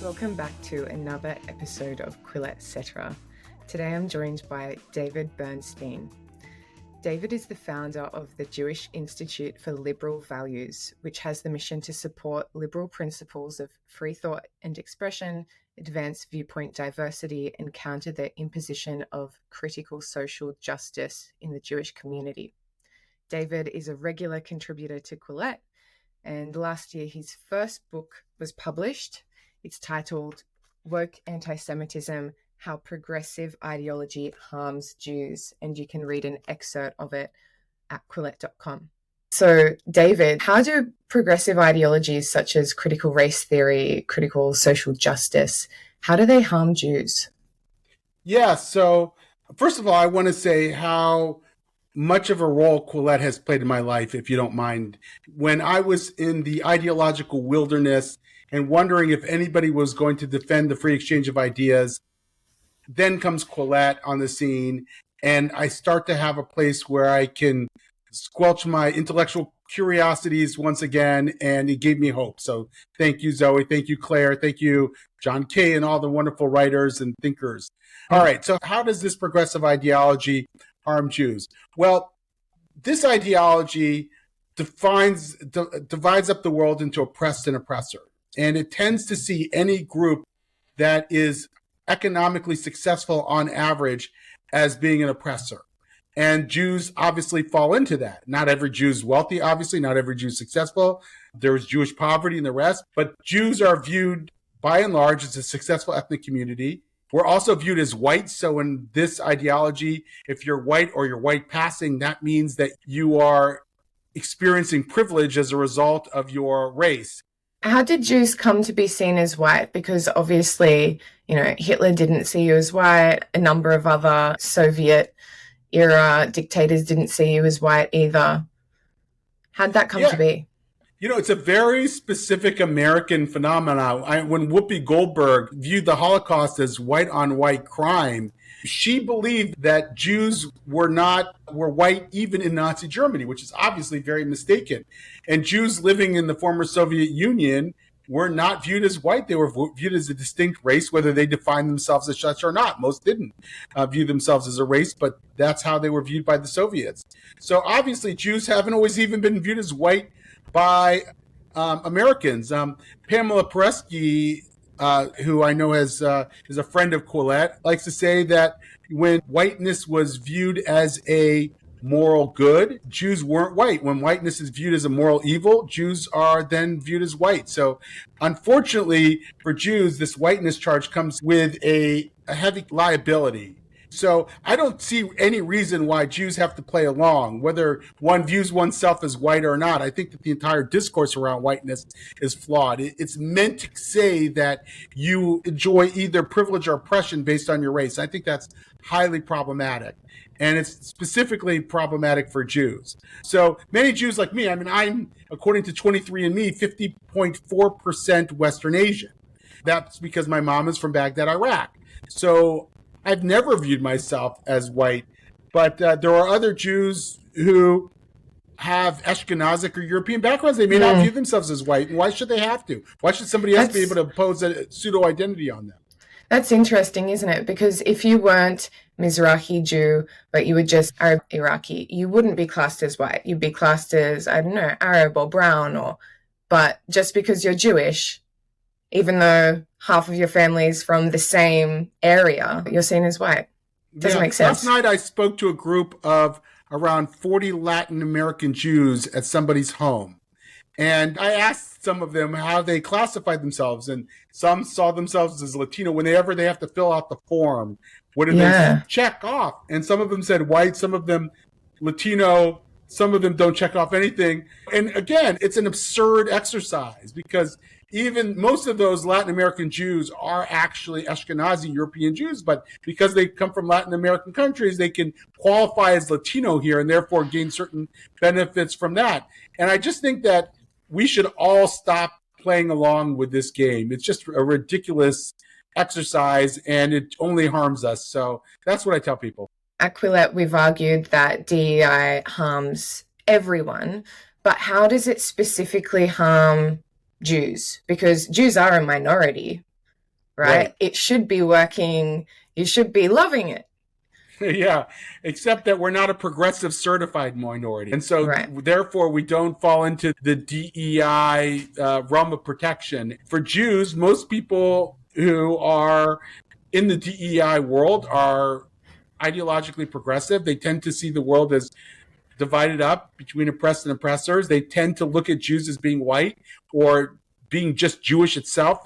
Welcome back to another episode of Quillette, etc. Today I'm joined by David Bernstein. David is the founder of the Jewish Institute for Liberal Values, which has the mission to support liberal principles of free thought and expression, advance viewpoint diversity, and counter the imposition of critical social justice in the Jewish community. David is a regular contributor to Quillette, and last year his first book was published. It's titled Woke Anti-Semitism, How Progressive Ideology Harms Jews, and you can read an excerpt of it at Quillette.com. So, David, how do progressive ideologies such as critical race theory, critical social justice, how do they harm Jews? Yeah, so first of all, I want to say how much of a role Quillette has played in my life, if you don't mind. When I was in the ideological wilderness and wondering if anybody was going to defend the free exchange of ideas, then comes Quillette on the scene, and I start to have a place where I can squelch my intellectual curiosities once again, and it gave me hope. So thank you, Zoe. Thank you, Claire. Thank you, John Kay, and all the wonderful writers and thinkers. All right, so how does this progressive ideology harm Jews? Well, this ideology divides up the world into oppressed and oppressor. And it tends to see any group that is economically successful on average as being an oppressor. And Jews obviously fall into that. Not every Jew is wealthy, obviously. Not every Jew is successful. There's Jewish poverty and the rest. But Jews are viewed, by and large, as a successful ethnic community. We're also viewed as white. So in this ideology, if you're white or you're white passing, that means that you are experiencing privilege as a result of your race. How did Jews come to be seen as white? Because obviously, Hitler didn't see you as white. A number of other Soviet-era dictators didn't see you as white either. How'd that come to be? It's a very specific American phenomenon. When Whoopi Goldberg viewed the Holocaust as white-on-white crime, she believed that Jews were white even in Nazi Germany, which is obviously very mistaken. And Jews living in the former Soviet Union were not viewed as white. They were viewed as a distinct race, whether they defined themselves as such or not. Most didn't view themselves as a race, but that's how they were viewed by the Soviets. So obviously Jews haven't always even been viewed as white by Americans. Pamela Peresky, who I know is a friend of Quillette, likes to say that when whiteness was viewed as a moral good, Jews weren't white. When whiteness is viewed as a moral evil, Jews are then viewed as white. So unfortunately for Jews, this whiteness charge comes with a heavy liability. So I don't see any reason why Jews have to play along, whether one views oneself as white or not. I think that the entire discourse around whiteness is flawed. It's meant to say that you enjoy either privilege or oppression based on your race. I think that's highly problematic. And it's specifically problematic for Jews. So many Jews like me, I'm, according to 23andMe, 50.4% Western Asian. That's because my mom is from Baghdad, Iraq. So I've never viewed myself as white, but there are other Jews who have Ashkenazic or European backgrounds. They may not view themselves as white. And why should they have to? Why should somebody else be able to impose a pseudo-identity on them? That's interesting, isn't it? Because if you weren't Mizrahi Jew, but you were just Arab Iraqi, you wouldn't be classed as white. You'd be classed as, Arab or brown, but just because you're Jewish, even though half of your family is from the same area, you're seen as white. Doesn't make sense. Last night I spoke to a group of around 40 Latin American Jews at somebody's home. And I asked some of them how they classified themselves. And some saw themselves as Latino. Whenever they have to fill out the form, what do they check off? And some of them said white, some of them Latino, some of them don't check off anything. And again, it's an absurd exercise because even most of those Latin American Jews are actually Ashkenazi European Jews, but because they come from Latin American countries, they can qualify as Latino here and therefore gain certain benefits from that. And I just think that we should all stop playing along with this game. It's just a ridiculous exercise and it only harms us. So that's what I tell people. At Quillette, we've argued that DEI harms everyone, but how does it specifically harm Jews? Because Jews are a minority. right? It should be working. You should be loving it. Yeah, except that we're not a progressive certified minority. And so therefore we don't fall into the DEI realm of protection. For Jews, most people who are in the DEI world are ideologically progressive. They tend to see the world as divided up between oppressed and oppressors. They tend to look at Jews as being white, or being just Jewish itself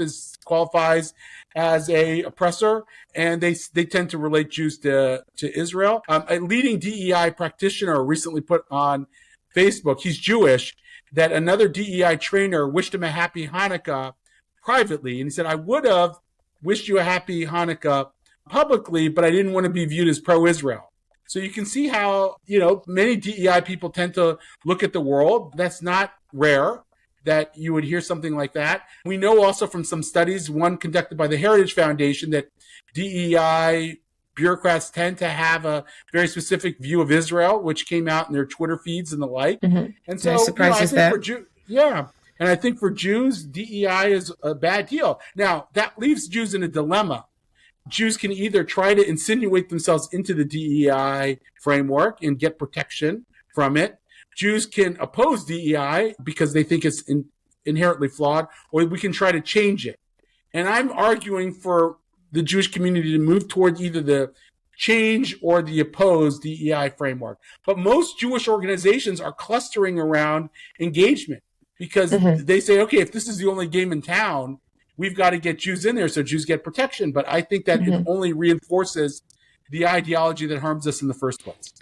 qualifies as a oppressor, and they tend to relate Jews to Israel. A leading DEI practitioner recently put on Facebook, he's Jewish, that another DEI trainer wished him a happy Hanukkah privately, and he said, "I would have wished you a happy Hanukkah publicly, but I didn't want to be viewed as pro-Israel." So you can see how, many DEI people tend to look at the world. That's not rare that you would hear something like that. We know also from some studies, one conducted by the Heritage Foundation, that DEI bureaucrats tend to have a very specific view of Israel, which came out in their Twitter feeds and the like. Mm-hmm. And so, no surprises there. And I think for Jews, DEI is a bad deal. Now, that leaves Jews in a dilemma. Jews can either try to insinuate themselves into the DEI framework and get protection from it. Jews can oppose DEI because they think it's inherently flawed, or we can try to change it. And I'm arguing for the Jewish community to move toward either the change or the oppose DEI framework. But most Jewish organizations are clustering around engagement because they say, okay, if this is the only game in town, we've got to get Jews in there so Jews get protection. But I think that it only reinforces the ideology that harms us in the first place.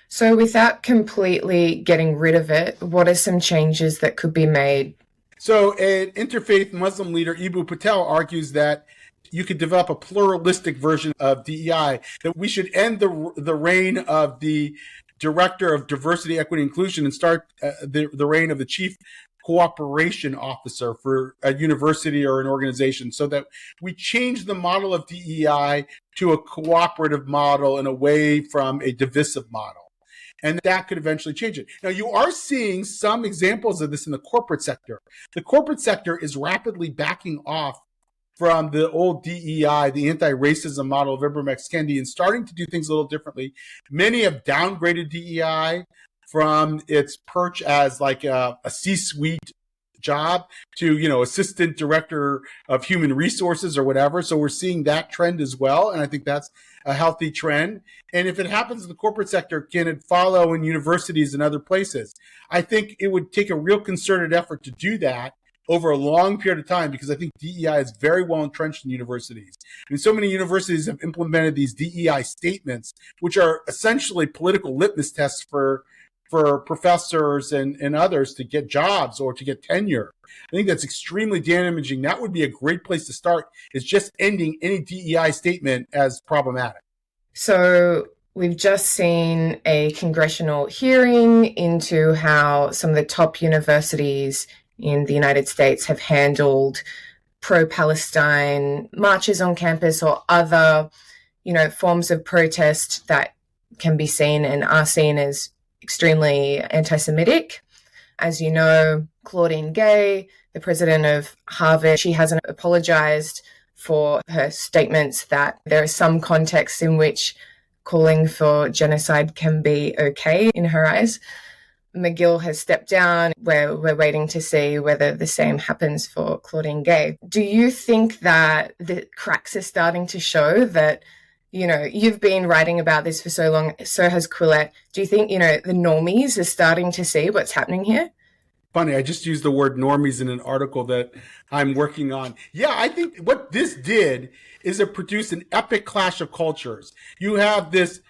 So without completely getting rid of it, what are some changes that could be made? So an interfaith Muslim leader, Ibu Patel, argues that you could develop a pluralistic version of DEI, that we should end the reign of the Director of Diversity, Equity, Inclusion and start the reign of the Chief Cooperation Officer for a university or an organization, so that we change the model of DEI to a cooperative model and away from a divisive model. And that could eventually change it. Now, you are seeing some examples of this in the corporate sector. The corporate sector is rapidly backing off from the old DEI, the anti-racism model of Ibram X. Kendi, and starting to do things a little differently. Many have downgraded DEI from its perch as like a C-suite job to, assistant director of human resources or whatever. So we're seeing that trend as well. And I think that's a healthy trend. And if it happens in the corporate sector, can it follow in universities and other places? I think it would take a real concerted effort to do that over a long period of time, because I think DEI is very well entrenched in universities. I mean, so many universities have implemented these DEI statements, which are essentially political litmus tests for professors and others to get jobs or to get tenure. I think that's extremely damaging. That would be a great place to start, is just ending any DEI statement as problematic. So we've just seen a congressional hearing into how some of the top universities in the United States have handled pro-Palestine marches on campus or other, forms of protest that can be seen and are seen as extremely anti-Semitic. As you know, Claudine Gay, the president of Harvard, she hasn't apologized for her statements that there are some contexts in which calling for genocide can be okay in her eyes. McGill has stepped down. We're waiting to see whether the same happens for Claudine Gay. Do you think that the cracks are starting to show that, you've been writing about this for so long, so has Quillette. Do you think, the normies are starting to see what's happening here? Funny, I just used the word normies in an article that I'm working on. Yeah, I think what this did is it produced an epic clash of cultures. You have this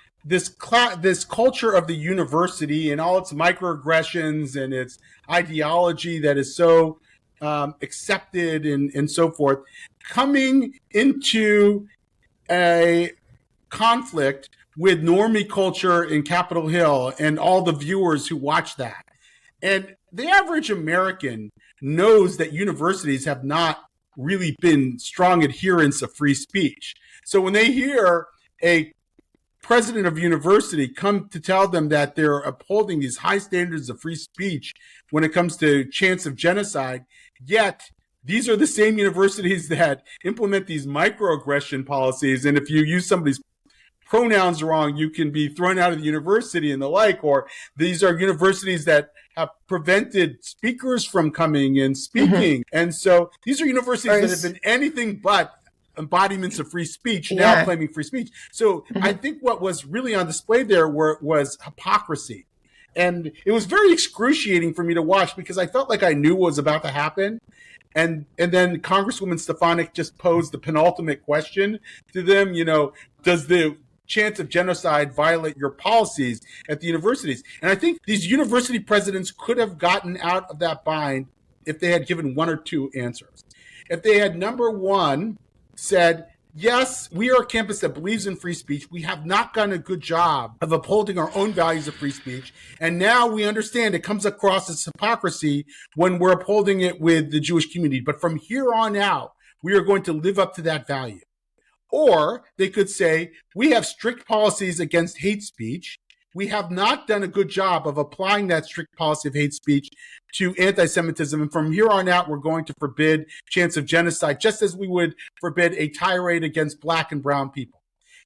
culture of the university and all its microaggressions and its ideology that is so accepted and so forth, coming into a conflict with normie culture in Capitol Hill and all the viewers who watch that. And the average American knows that universities have not really been strong adherents of free speech. So when they hear a president of university come to tell them that they're upholding these high standards of free speech when it comes to chance of genocide, yet these are the same universities that implement these microaggression policies. And if you use somebody's pronouns wrong, you can be thrown out of the university and the like. Or these are universities that have prevented speakers from coming and speaking. And so these are universities that have been anything but embodiments of free speech, now claiming free speech. So I think what was really on display there was hypocrisy. And it was very excruciating for me to watch because I felt like I knew what was about to happen. And then Congresswoman Stefanik just posed the penultimate question to them, does the chance of genocide violate your policies at the universities? And I think these university presidents could have gotten out of that bind if they had given one or two answers. If they had, number one, said, yes, we are a campus that believes in free speech. We have not done a good job of upholding our own values of free speech. And now we understand it comes across as hypocrisy when we're upholding it with the Jewish community. But from here on out, we are going to live up to that value. Or they could say, we have strict policies against hate speech. We have not done a good job of applying that strict policy of hate speech to anti-Semitism. And from here on out, we're going to forbid chance of genocide, just as we would forbid a tirade against Black and brown people.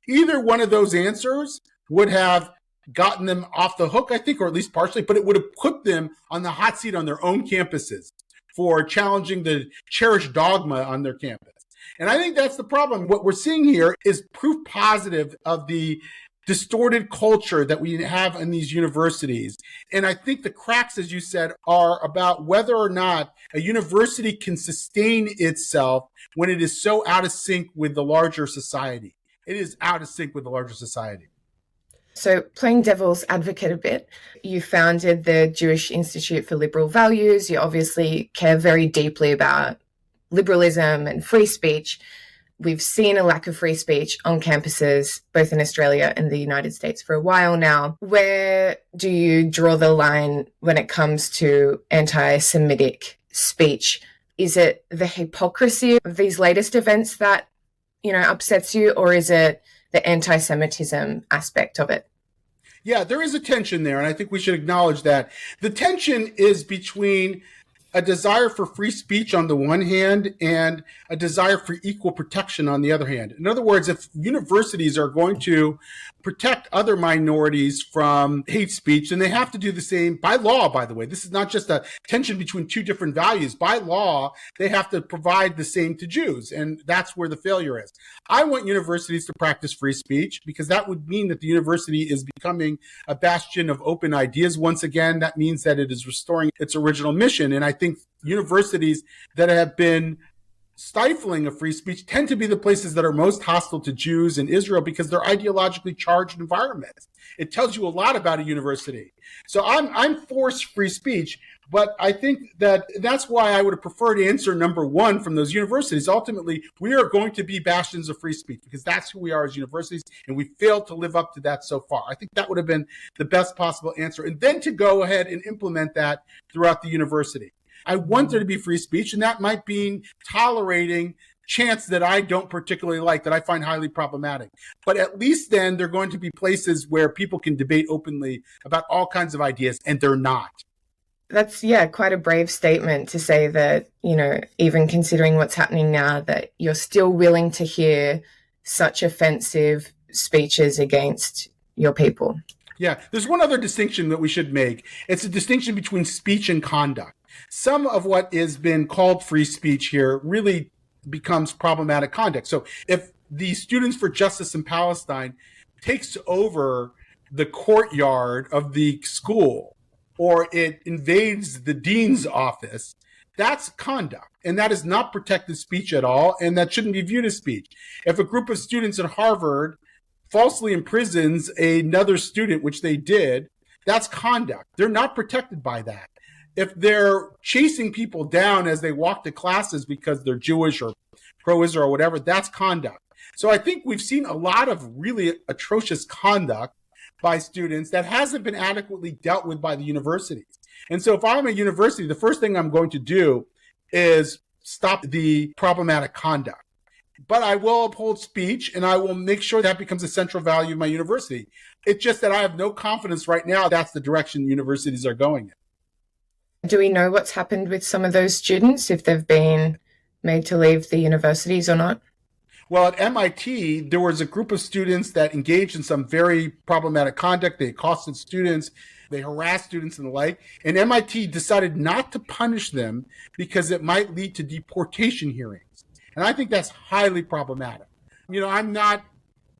Either one of those answers would have gotten them off the hook, I think, or at least partially, but it would have put them on the hot seat on their own campuses for challenging the cherished dogma on their campus. And I think that's the problem. What we're seeing here is proof positive of the distorted culture that we have in these universities. And I think the cracks, as you said, are about whether or not a university can sustain itself when it is so out of sync with the larger society. It is out of sync with the larger society. So playing devil's advocate a bit, you founded the Jewish Institute for Liberal Values. You obviously care very deeply about liberalism and free speech. We've seen a lack of free speech on campuses, both in Australia and the United States for a while now. Where do you draw the line when it comes to anti-Semitic speech? Is it the hypocrisy of these latest events that, upsets you, or is it the anti-Semitism aspect of it? Yeah, there is a tension there, and I think we should acknowledge that. The tension is between a desire for free speech on the one hand and a desire for equal protection on the other hand. In other words, if universities are going to protect other minorities from hate speech, then they have to do the same by law, by the way. This is not just a tension between two different values. By law, they have to provide the same to Jews, and that's where the failure is. I want universities to practice free speech because that would mean that the university is becoming a bastion of open ideas once again. That means that it is restoring its original mission. And I think universities that have been stifling of free speech tend to be the places that are most hostile to Jews in Israel because they're ideologically charged environments. It tells you a lot about a university. So I'm for free speech, but I think that's why I would have preferred answer number one from those universities. Ultimately, we are going to be bastions of free speech because that's who we are as universities, and we failed to live up to that so far. I think that would have been the best possible answer, and then to go ahead and implement that throughout the university. I want there to be free speech, and that might mean tolerating chants that I don't particularly like, that I find highly problematic. But at least then they're going to be places where people can debate openly about all kinds of ideas, and they're not. That's, quite a brave statement to say that, even considering what's happening now, that you're still willing to hear such offensive speeches against your people. Yeah, there's one other distinction that we should make. It's a distinction between speech and conduct. Some of what has been called free speech here really becomes problematic conduct. So if the Students for Justice in Palestine takes over the courtyard of the school, or it invades the dean's office, that's conduct. And that is not protected speech at all, and that shouldn't be viewed as speech. If a group of students at Harvard falsely imprisons another student, which they did, that's conduct. They're not protected by that. If they're chasing people down as they walk to classes because they're Jewish or pro-Israel or whatever, that's conduct. So I think we've seen a lot of really atrocious conduct by students that hasn't been adequately dealt with by the universities. And so if I'm a university, the first thing I'm going to do is stop the problematic conduct. But I will uphold speech, and I will make sure that becomes a central value of my university. It's just that I have no confidence right now that's the direction universities are going in. Do we know what's happened with some of those students, if they've been made to leave the universities or not? Well, at MIT, there was a group of students that engaged in some very problematic conduct. They accosted students, they harassed students and the like. And MIT decided not to punish them because it might lead to deportation hearings. And I think that's highly problematic. I'm not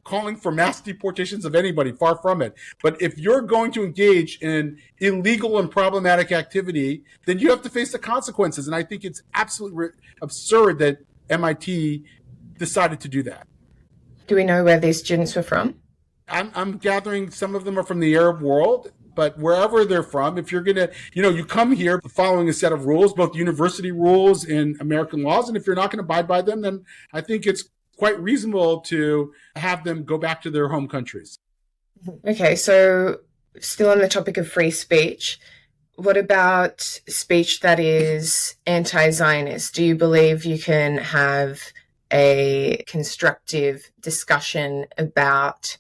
calling for mass deportations of anybody, far from it. But if you're going to engage in illegal and problematic activity, then you have to face the consequences. And I think it's absolutely absurd that MIT decided to do that. Do we know where these students were from? I'm gathering some of them are from the Arab world, but wherever they're from, if you're going to, you come here following a set of rules, both university rules and American laws. And if you're not going to abide by them, then I think it's quite reasonable to have them go back to their home countries. Okay, so still on the topic of free speech, what about speech that is anti-Zionist? Do you believe you can have a constructive discussion about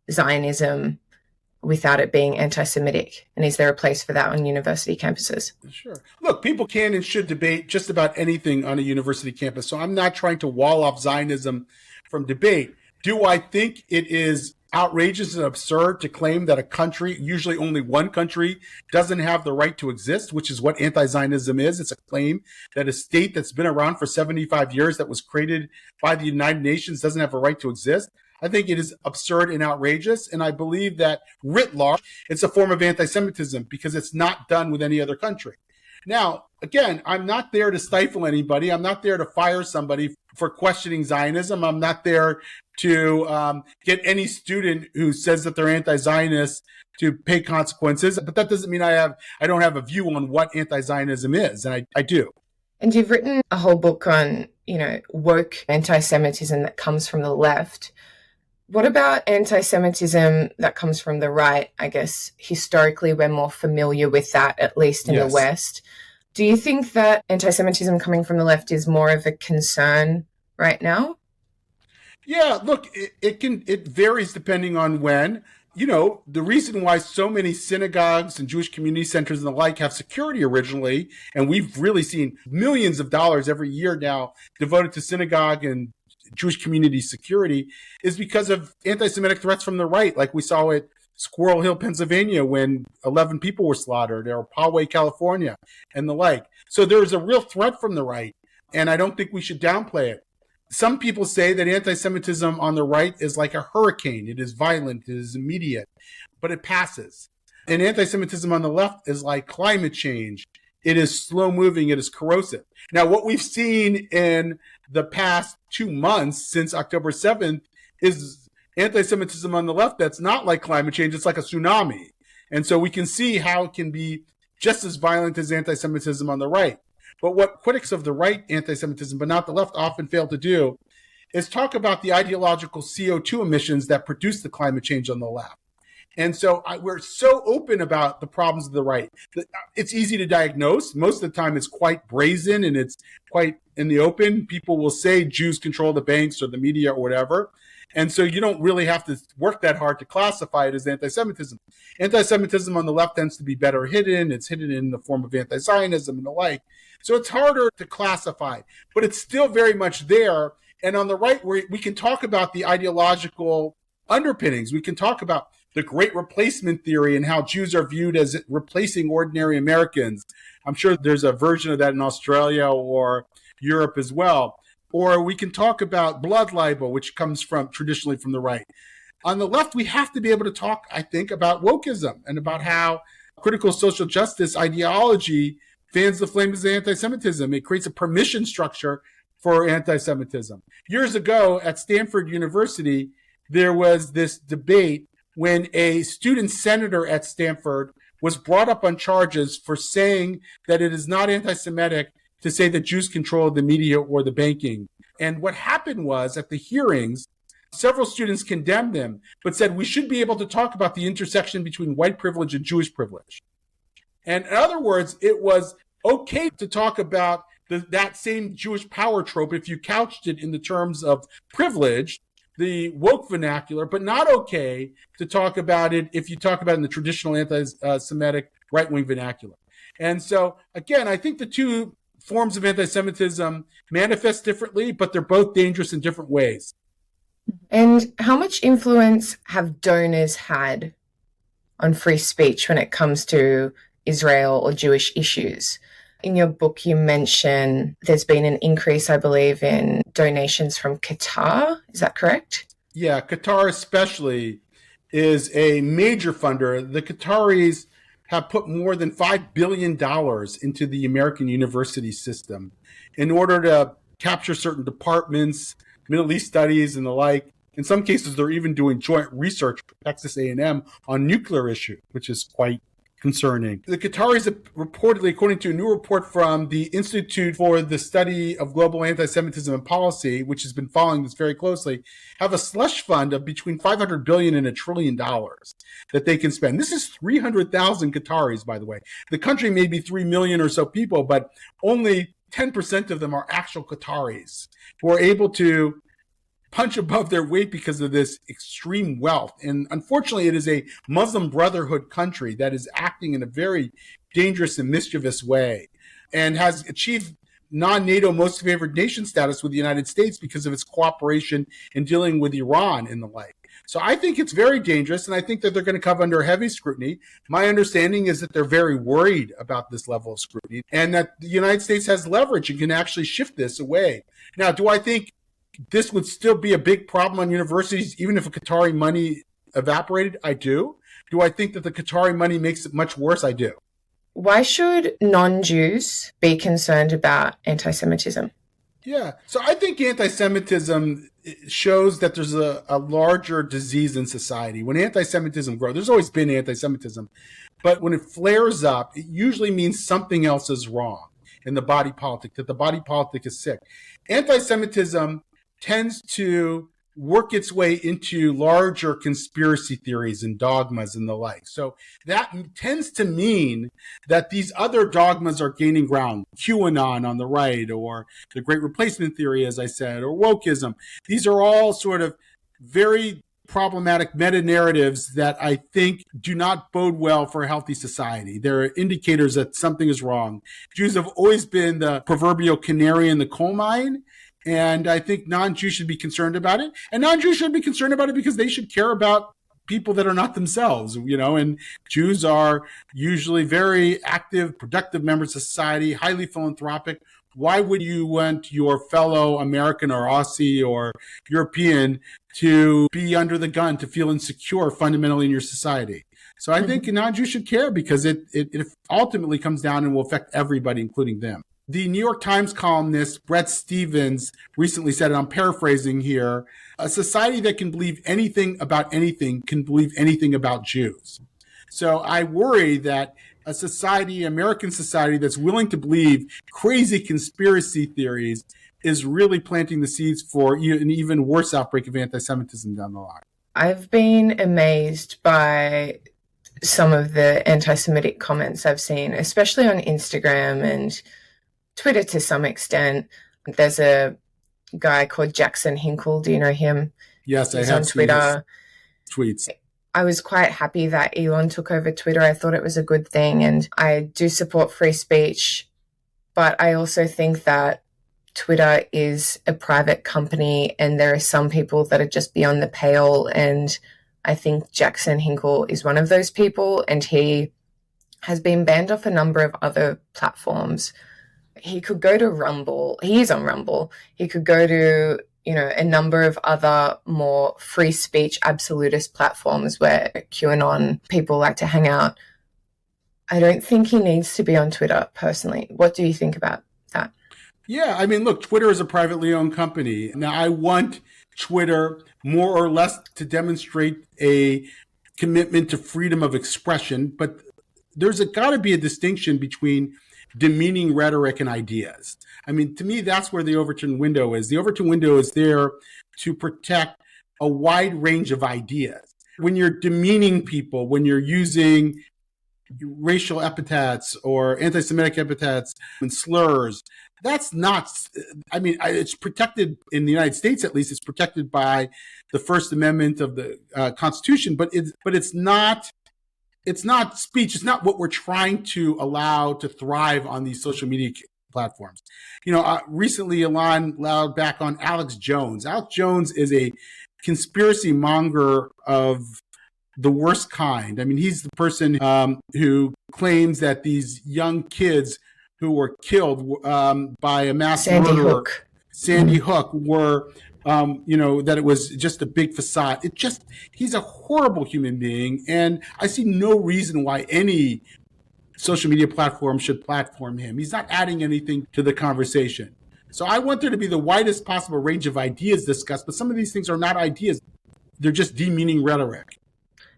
Zionism without it being anti-Semitic? And is there a place for that on university campuses? Sure. Look, people can and should debate just about anything on a university campus. So I'm not trying to wall off Zionism from debate. Do I think it is outrageous and absurd to claim that a country, usually only one country, doesn't have the right to exist, which is what anti-Zionism is? It's a claim that a state that's been around for 75 years, that was created by the United Nations, doesn't have a right to exist. I think it is absurd and outrageous, and I believe that writ large, it's a form of anti-Semitism because it's not done with any other country. Now, again, I'm not there to stifle anybody. I'm not there to fire somebody for questioning Zionism. I'm not there to get any student who says that they're anti-Zionist to pay consequences. But that doesn't mean I don't have a view on what anti-Zionism is, and I do. And you've written a whole book on, woke anti-Semitism that comes from the left. What about anti-Semitism that comes from the right? I guess historically we're more familiar with that, at least in the West. Do you think that anti-Semitism coming from the left is more of a concern right now? Yeah, look, it varies depending on when. The reason why so many synagogues and Jewish community centers and the like have security originally, and we've really seen millions of dollars every year now devoted to synagogue and Jewish community security, is because of anti-Semitic threats from the right, like we saw at Squirrel Hill, Pennsylvania, when 11 people were slaughtered, or Poway, California, and the like. So there's a real threat from the right, and I don't think we should downplay it. Some people say that anti-Semitism on the right is like a hurricane. It is violent, it is immediate, but it passes. And anti-Semitism on the left is like climate change. It is slow moving, it is corrosive. Now, what we've seen in the past 2 months since October 7th is anti-Semitism on the left that's not like climate change, it's like a tsunami. And so we can see how it can be just as violent as anti-Semitism on the right. But what critics of the right anti-Semitism, but not the left, often fail to do is talk about the ideological CO2 emissions that produce the climate change on the left. And so we're so open about the problems of the right. It's easy to diagnose. Most of the time it's quite brazen and it's quite in the open. People will say Jews control the banks or the media or whatever. And so you don't really have to work that hard to classify it as anti-Semitism. Anti-Semitism on the left tends to be better hidden. It's hidden in the form of anti-Zionism and the like. So it's harder to classify, but it's still very much there. And on the right, we can talk about the ideological underpinnings. We can talk about the Great Replacement theory and how Jews are viewed as replacing ordinary Americans. I'm sure there's a version of that in Australia or Europe as well. Or we can talk about blood libel, which comes from traditionally from the right. On the left, we have to be able to talk, I think, about wokeism and about how critical social justice ideology fans the flames of anti-Semitism. It creates a permission structure for anti-Semitism. Years ago at Stanford University, there was this debate when a student senator at Stanford was brought up on charges for saying that it is not anti-Semitic to say that Jews control the media or the banking. And what happened was at the hearings, several students condemned them, but said we should be able to talk about the intersection between white privilege and Jewish privilege. And in other words, it was okay to talk about that same Jewish power trope if you couched it in the terms of privilege, the woke vernacular, but not okay to talk about it if you talk about it in the traditional anti-Semitic right-wing vernacular. And so, again, I think the two forms of anti-Semitism manifest differently, but they're both dangerous in different ways. And how much influence have donors had on free speech when it comes to Israel or Jewish issues? In your book, you mention there's been an increase, I believe, in donations from Qatar. Is that correct? Yeah, Qatar especially is a major funder. The Qataris have put more than $5 billion into the American university system in order to capture certain departments, Middle East studies and the like. In some cases, they're even doing joint research with Texas A&M on nuclear issue, which is quite concerning. The Qataris have reportedly, according to a new report from the Institute for the Study of Global Anti-Semitism and Policy, which has been following this very closely, have a slush fund of between $500 billion and $1 trillion that they can spend. This is 300,000 Qataris, by the way. The country may be 3 million or so people, but only 10% of them are actual Qataris who are able to punch above their weight because of this extreme wealth. And unfortunately, it is a Muslim Brotherhood country that is acting in a very dangerous and mischievous way and has achieved non-NATO most favored nation status with the United States because of its cooperation in dealing with Iran and the like. So I think it's very dangerous, and I think that they're going to come under heavy scrutiny. My understanding is that they're very worried about this level of scrutiny and that the United States has leverage and can actually shift this away. Now, do I think this would still be a big problem on universities, even if Qatari money evaporated? I do. Do I think that the Qatari money makes it much worse? I do. Why should non-Jews be concerned about anti-Semitism? Yeah. So I think anti-Semitism shows that there's a larger disease in society. When anti-Semitism grows, there's always been anti-Semitism, but when it flares up, it usually means something else is wrong in the body politic, that the body politic is sick. Anti-Semitism tends to work its way into larger conspiracy theories and dogmas and the like. So that tends to mean that these other dogmas are gaining ground. QAnon on the right, or the Great Replacement Theory, as I said, or wokeism. These are all sort of very problematic meta-narratives that I think do not bode well for a healthy society. They're indicators that something is wrong. Jews have always been the proverbial canary in the coal mine, and I think non-Jews should be concerned about it. And non-Jews should be concerned about it because they should care about people that are not themselves, and Jews are usually very active, productive members of society, highly philanthropic. Why would you want your fellow American or Aussie or European to be under the gun, to feel insecure fundamentally in your society? So I think non-Jews should care because it ultimately comes down and will affect everybody, including them. The New York Times columnist Bret Stephens recently said, and I'm paraphrasing here, a society that can believe anything about anything can believe anything about Jews. So I worry that a society, American society, that's willing to believe crazy conspiracy theories is really planting the seeds for an even worse outbreak of anti-Semitism down the line. I've been amazed by some of the anti-Semitic comments I've seen, especially on Instagram and Twitter to some extent. There's a guy called Jackson Hinkle. Do you know him? Yes, He's I have on Twitter. Tweets. I was quite happy that Elon took over Twitter. I thought it was a good thing, and I do support free speech, but I also think that Twitter is a private company and there are some people that are just beyond the pale, and I think Jackson Hinkle is one of those people, and he has been banned off a number of other platforms. He could go to Rumble. He is on Rumble. He could go to, a number of other more free speech absolutist platforms where QAnon people like to hang out. I don't think he needs to be on Twitter, personally. What do you think about that? Yeah, I mean, look, Twitter is a privately owned company. Now, I want Twitter more or less to demonstrate a commitment to freedom of expression, but there's got to be a distinction between demeaning rhetoric and ideas. I mean, to me, that's where the Overton window is. The Overton window is there to protect a wide range of ideas. When you're demeaning people, when you're using racial epithets or anti-Semitic epithets and slurs, that's not, it's protected in the United States, at least it's protected by the First Amendment of the Constitution, but it's not speech. It's not what we're trying to allow to thrive on these social media platforms. Recently Elon loud back on Alex Jones. Alex Jones is a conspiracy monger of the worst kind. I mean, he's the person who claims that these young kids who were killed by a mass murderer, Sandy Hook, were, that it was just a big facade. He's a horrible human being. And I see no reason why any social media platform should platform him. He's not adding anything to the conversation. So I want there to be the widest possible range of ideas discussed, but some of these things are not ideas. They're just demeaning rhetoric.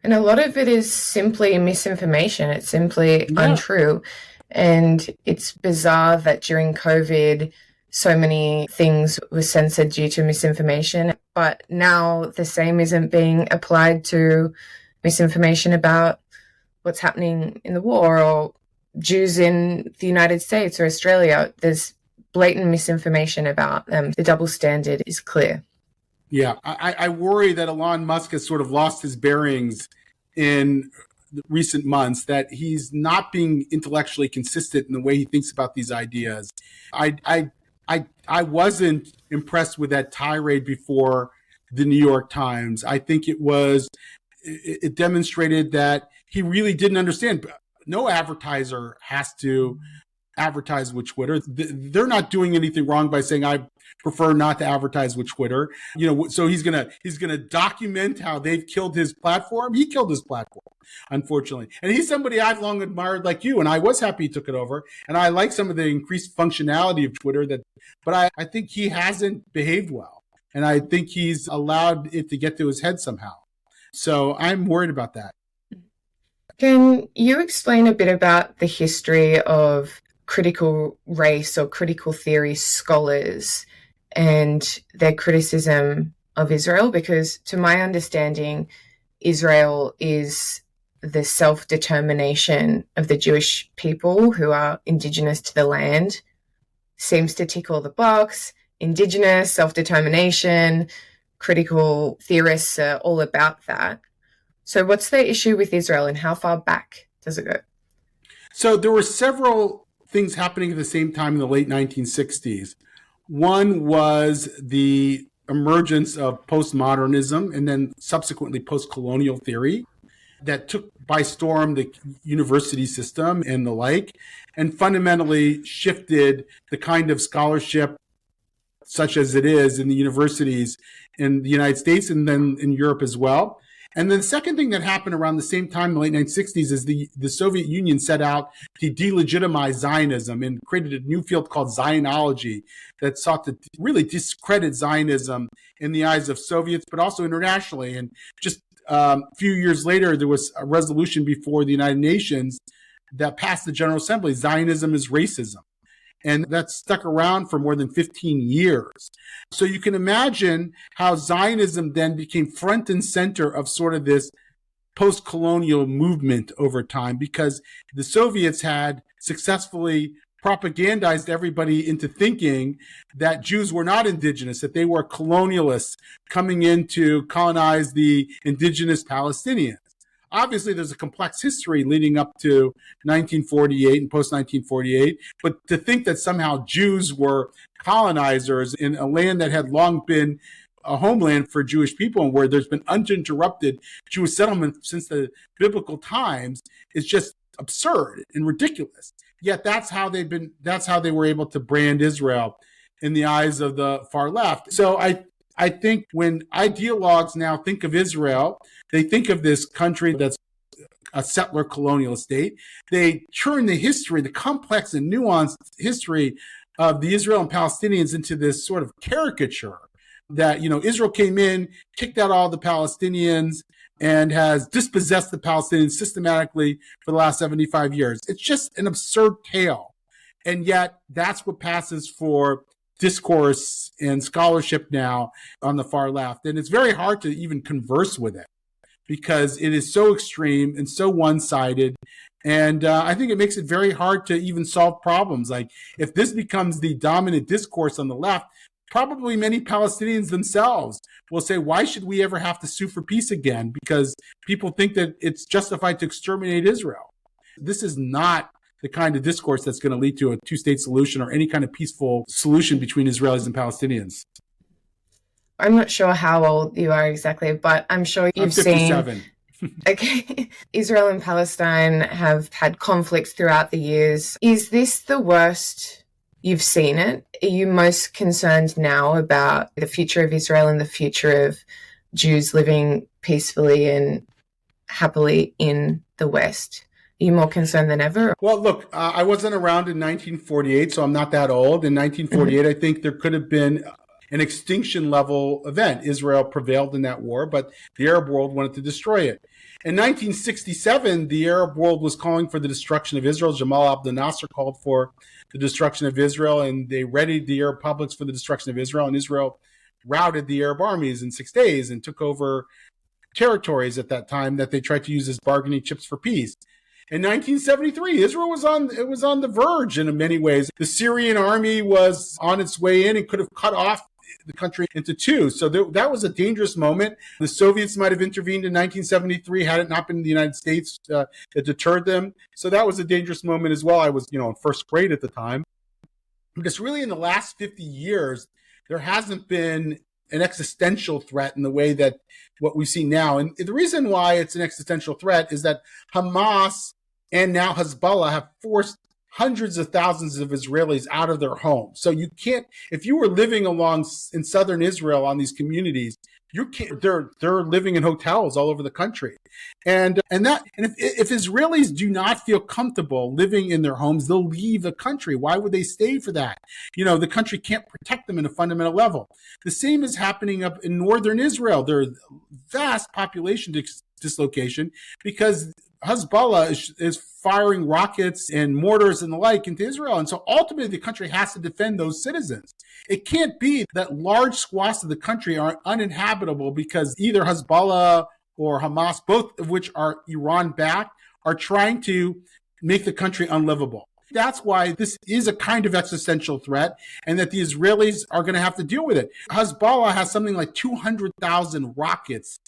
And a lot of it is simply misinformation. It's simply untrue. And it's bizarre that during COVID, so many things were censored due to misinformation. But now the same isn't being applied to misinformation about what's happening in the war or Jews in the United States or Australia. There's blatant misinformation about them. The double standard is clear. Yeah, I worry that Elon Musk has sort of lost his bearings in recent months, that he's not being intellectually consistent in the way he thinks about these ideas. I wasn't impressed with that tirade before the New York Times. I think it demonstrated that he really didn't understand. No advertiser has to advertise with Twitter. They're not doing anything wrong by saying, I prefer not to advertise with Twitter. So he's gonna document how they've killed his platform. He killed his platform, unfortunately. And he's somebody I've long admired like you, and I was happy he took it over. And I like some of the increased functionality of Twitter, but I think he hasn't behaved well. And I think he's allowed it to get to his head somehow. So I'm worried about that. Can you explain a bit about the history of critical race or critical theory scholars and their criticism of Israel? Because to my understanding, Israel is the self-determination of the Jewish people who are indigenous to the land. Seems to tick all the box. Indigenous, self-determination, critical theorists are all about that. So what's the issue with Israel and how far back does it go? So there were several things happening at the same time in the late 1960s. One was the emergence of postmodernism and then subsequently post-colonial theory that took by storm the university system and the like, and fundamentally shifted the kind of scholarship such as it is in the universities in the United States and then in Europe as well. And then the second thing that happened around the same time in the late 1960s is the Soviet Union set out to delegitimize Zionism and created a new field called Zionology that sought to really discredit Zionism in the eyes of Soviets, but also internationally. And just a few years later, there was a resolution before the United Nations that passed the General Assembly, Zionism is racism. And that stuck around for more than 15 years. So you can imagine how Zionism then became front and center of sort of this post-colonial movement over time, because the Soviets had successfully propagandized everybody into thinking that Jews were not indigenous, that they were colonialists coming in to colonize the indigenous Palestinians. Obviously, there's a complex history leading up to 1948 and post-1948, but to think that somehow Jews were colonizers in a land that had long been a homeland for Jewish people and where there's been uninterrupted Jewish settlement since the biblical times is just absurd and ridiculous. Yet that's how they were able to brand Israel in the eyes of the far left. So I think when ideologues now think of Israel, they think of this country that's a settler colonial state. They turn the history, the complex and nuanced history of the Israel and Palestinians into this sort of caricature that, Israel came in, kicked out all the Palestinians, and has dispossessed the Palestinians systematically for the last 75 years. It's just an absurd tale. And yet that's what passes for discourse and scholarship now on the far left. And it's very hard to even converse with it because it is so extreme and so one-sided. And I think it makes it very hard to even solve problems. Like if this becomes the dominant discourse on the left, probably many Palestinians themselves will say, why should we ever have to sue for peace again? Because people think that it's justified to exterminate Israel. This is not the kind of discourse that's going to lead to a two-state solution or any kind of peaceful solution between Israelis and Palestinians. I'm not sure how old you are exactly, but I'm sure you've I'm 57. seen. Okay. Israel and Palestine have had conflicts throughout the years. Is this the worst you've seen it? Are you most concerned now about the future of Israel and the future of Jews living peacefully and happily in the West? Are you more concerned than ever? Well, look, I wasn't around in 1948, so I'm not that old. In 1948, I think there could have been an extinction level event. Israel prevailed in that war, but the Arab world wanted to destroy it. In 1967, the Arab world was calling for the destruction of Israel. Jamal Abdel Nasser called for the destruction of Israel, and they readied the Arab publics for the destruction of Israel. And Israel routed the Arab armies in 6 days and took over territories at that time that they tried to use as bargaining chips for peace. In 1973, Israel was on the verge in many ways. The Syrian army was on its way in and could have cut off the country into two. So that was a dangerous moment. The Soviets might have intervened in 1973 had it not been the United States that deterred them. So that was a dangerous moment as well. I was, in first grade at the time. Because really in the last 50 years, there hasn't been an existential threat in the way that what we see now. And the reason why it's an existential threat is that Hamas and now Hezbollah have forced hundreds of thousands of Israelis out of their homes. So you can't, if you were living in southern Israel on these communities, they're living in hotels all over the country. And if Israelis do not feel comfortable living in their homes, they'll leave the country. Why would they stay for that? The country can't protect them in a fundamental level. The same is happening up in northern Israel. There's vast population dislocation because Hezbollah is firing rockets and mortars and the like into Israel. And so ultimately the country has to defend those citizens. It can't be that large swaths of the country are uninhabitable because either Hezbollah or Hamas, both of which are Iran-backed, are trying to make the country unlivable. That's why this is a kind of existential threat and that the Israelis are going to have to deal with it. Hezbollah has something like 200,000 rockets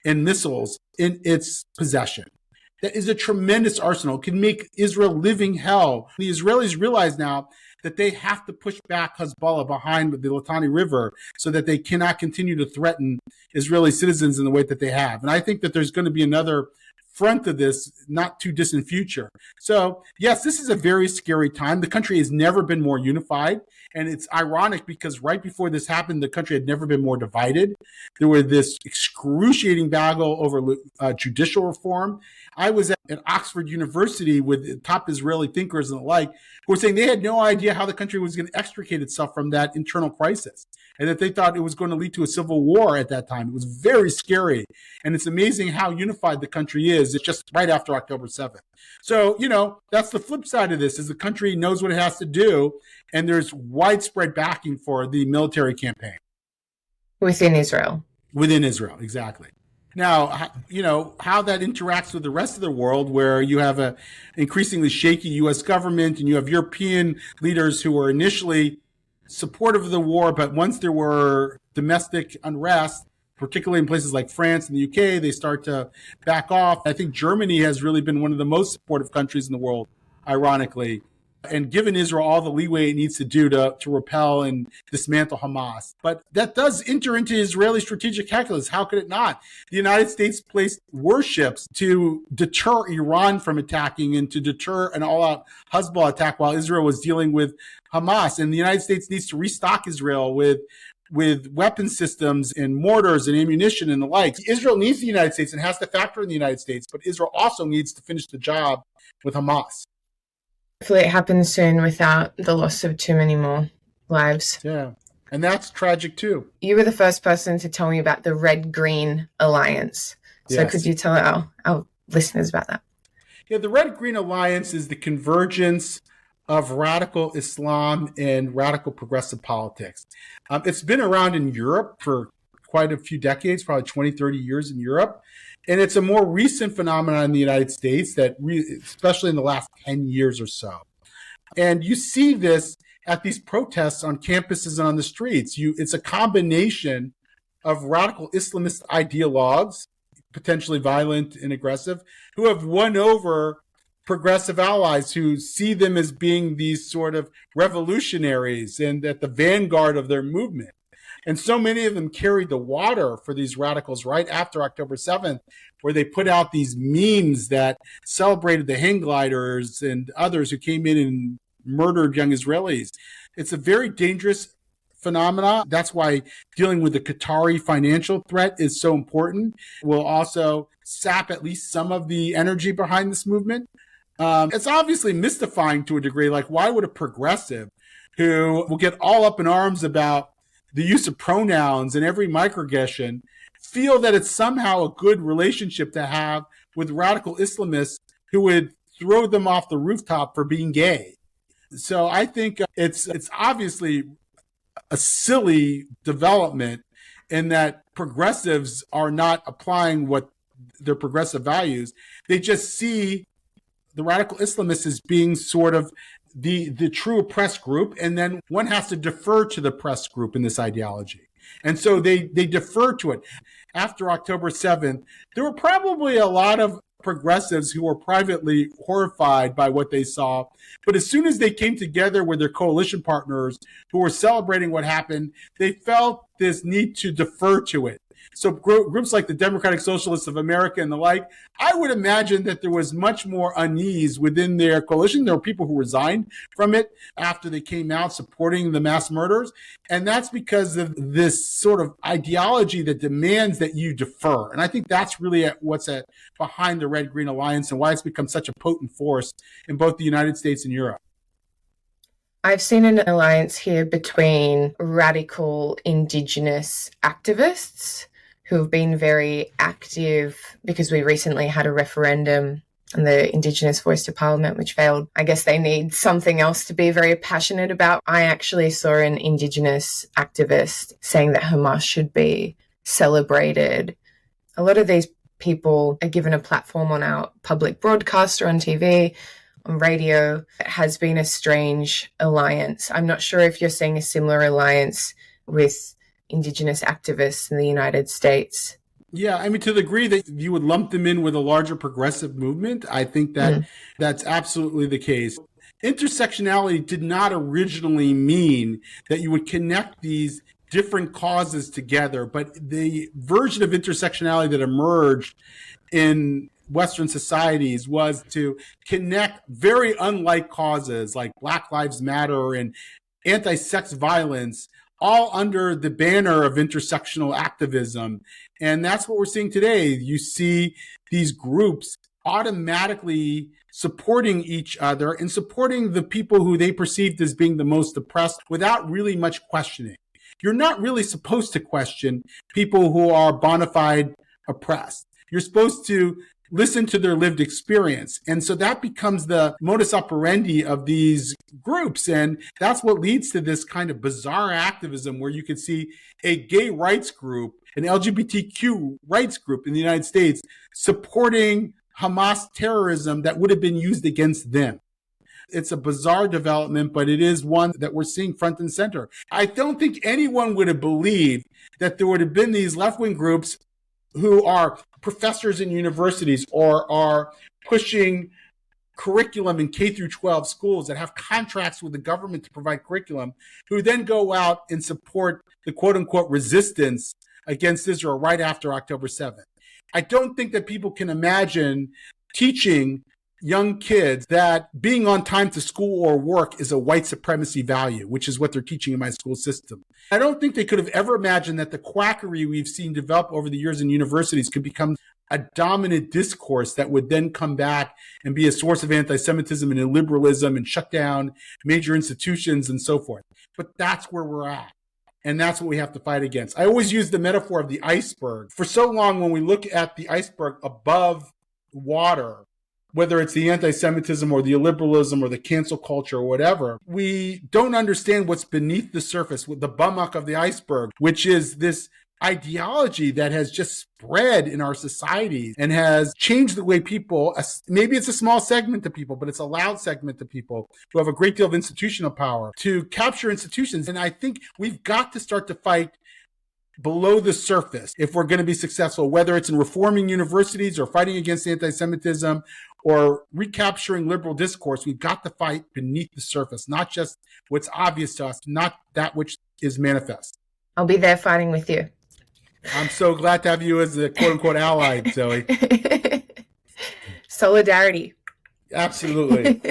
and missiles in its possession. That is a tremendous arsenal. It can make Israel living hell. The Israelis realize now that they have to push back Hezbollah behind the Litani River so that they cannot continue to threaten Israeli citizens in the way that they have. And I think that there's going to be another front of this not too distant future. So yes, this is a very scary time. The country has never been more unified. And it's ironic because right before this happened, the country had never been more divided. There was this excruciating battle over judicial reform. I was at Oxford University with top Israeli thinkers and the like, who were saying they had no idea how the country was going to extricate itself from that internal crisis, and that they thought it was going to lead to a civil war at that time. It was very scary. And it's amazing how unified the country is. It's just right after October 7th. So, that's the flip side of this, is the country knows what it has to do, and there's widespread backing for the military campaign. Within Israel. Within Israel, exactly. Now, how that interacts with the rest of the world, where you have an increasingly shaky U.S. government and you have European leaders who were initially supportive of the war, but once there were domestic unrest, particularly in places like France and the UK, they start to back off. I think Germany has really been one of the most supportive countries in the world, ironically, and given Israel all the leeway it needs to do to repel and dismantle Hamas. But that does enter into Israeli strategic calculus. How could it not? The United States placed warships to deter Iran from attacking and to deter an all-out Hezbollah attack while Israel was dealing with Hamas. And the United States needs to restock Israel with weapon systems and mortars and ammunition and the like. Israel needs the United States and has to factor in the United States, but Israel also needs to finish the job with Hamas. Hopefully it happens soon without the loss of too many more lives. Yeah, and that's tragic too. You were the first person to tell me about the Red-Green Alliance. So Yes. Could you tell our listeners about that? Yeah, the Red-Green Alliance is the convergence of radical Islam and radical progressive politics. It's been around in Europe for quite a few decades, probably 20, 30 years in Europe. And it's a more recent phenomenon in the United States that especially in the last 10 years or so. And you see this at these protests on campuses and on the streets. It's a combination of radical Islamist ideologues, potentially violent and aggressive, who have won over progressive allies who see them as being these sort of revolutionaries and at the vanguard of their movement. And so many of them carried the water for these radicals right after October 7th, where they put out these memes that celebrated the hang gliders and others who came in and murdered young Israelis. It's a very dangerous phenomena. That's why dealing with the Qatari financial threat is so important. Will also sap at least some of the energy behind this movement. It's obviously mystifying to a degree. Like, why would a progressive who will get all up in arms about the use of pronouns in every microaggression feel that it's somehow a good relationship to have with radical Islamists who would throw them off the rooftop for being gay? So I think it's obviously a silly development in that progressives are not applying what their progressive values. They just see the radical Islamists as being sort of the true oppressed group, and then one has to defer to the oppressed group in this ideology. And so they defer to it. After October 7th, there were probably a lot of progressives who were privately horrified by what they saw. But as soon as they came together with their coalition partners who were celebrating what happened, they felt this need to defer to it. So groups like the Democratic Socialists of America and the like, I would imagine that there was much more unease within their coalition. There were people who resigned from it after they came out supporting the mass murders. And that's because of this sort of ideology that demands that you defer. And I think that's really what's behind the Red-Green Alliance and why it's become such a potent force in both the United States and Europe. I've seen an alliance here between radical Indigenous activists who have been very active because we recently had a referendum on the Indigenous voice to Parliament, which failed. I guess they need something else to be very passionate about. I actually saw an Indigenous activist saying that Hamas should be celebrated. A lot of these people are given a platform on our public broadcast or on TV, on radio. It has been a strange alliance. I'm not sure if you're seeing a similar alliance with Indigenous activists in the United States. Yeah, I mean, to the degree that you would lump them in with a larger progressive movement, I think that that's absolutely the case. Intersectionality did not originally mean that you would connect these different causes together, but the version of intersectionality that emerged in Western societies was to connect very unlike causes like Black Lives Matter and anti-sex violence, all under the banner of intersectional activism. And that's what we're seeing today. You see these groups automatically supporting each other and supporting the people who they perceived as being the most oppressed without really much questioning. You're not really supposed to question people who are bona fide oppressed. You're supposed to listen to their lived experience. And so that becomes the modus operandi of these groups. And that's what leads to this kind of bizarre activism where you can see a gay rights group, an LGBTQ rights group in the United States supporting Hamas terrorism that would have been used against them. It's a bizarre development, but it is one that we're seeing front and center. I don't think anyone would have believed that there would have been these left-wing groups who are professors in universities or are pushing curriculum in K through 12 schools that have contracts with the government to provide curriculum, who then go out and support the quote unquote resistance against Israel right after October 7th. I don't think that people can imagine teaching young kids that being on time to school or work is a white supremacy value, which is what they're teaching in my school system. I don't think they could have ever imagined that the quackery we've seen develop over the years in universities could become a dominant discourse that would then come back and be a source of anti-Semitism and illiberalism and shut down major institutions and so forth. But that's where we're at. And that's what we have to fight against. I always use the metaphor of the iceberg. For so long, when we look at the iceberg above water, whether it's the anti-Semitism or the illiberalism or the cancel culture or whatever, we don't understand what's beneath the surface, with the bummuck of the iceberg, which is this ideology that has just spread in our society and has changed the way people, maybe it's a small segment of people, but it's a loud segment of people who have a great deal of institutional power to capture institutions. And I think we've got to start to fight below the surface if we're going to be successful, whether it's in reforming universities or fighting against anti-Semitism or recapturing liberal discourse, we've got to fight beneath the surface, not just what's obvious to us, not that which is manifest. I'll be there fighting with you. I'm so glad to have you as a quote unquote ally, Zoe. Solidarity. Absolutely.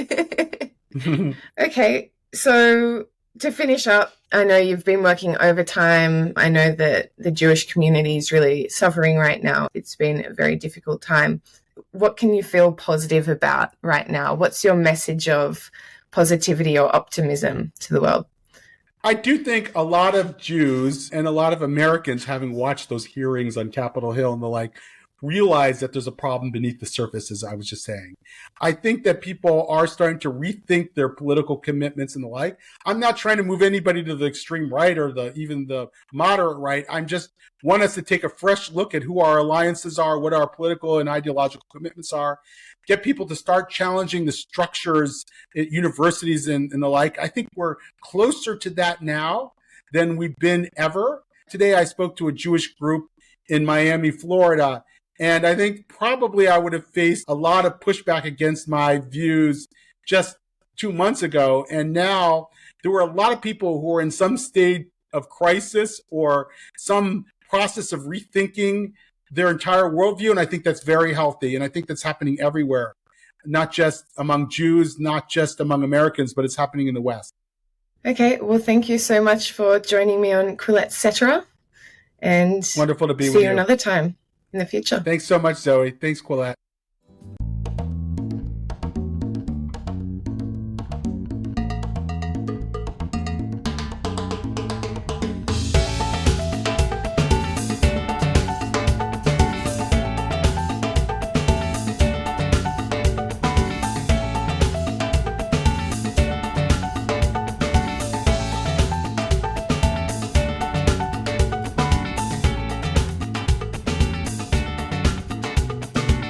Okay, so to finish up, I know you've been working overtime. I know that the Jewish community is really suffering right now. It's been a very difficult time. What can you feel positive about right now? What's your message of positivity or optimism to the world? I do think a lot of Jews and a lot of Americans, having watched those hearings on Capitol Hill and the like, realize that there's a problem beneath the surface, as I was just saying. I think that people are starting to rethink their political commitments and the like. I'm not trying to move anybody to the extreme right or even the moderate right. I'm just want us to take a fresh look at who our alliances are, what our political and ideological commitments are, get people to start challenging the structures at universities and the like. I think we're closer to that now than we've been ever. Today, I spoke to a Jewish group in Miami, Florida, and I think probably I would have faced a lot of pushback against my views just 2 months ago. And now there were a lot of people who are in some state of crisis or some process of rethinking their entire worldview. And I think that's very healthy. And I think that's happening everywhere, not just among Jews, not just among Americans, but it's happening in the West. Okay, well, thank you so much for joining me on Quillette, etc. And wonderful to be with see you you another time in the future. Thanks so much, Zoe. Thanks, Quillette.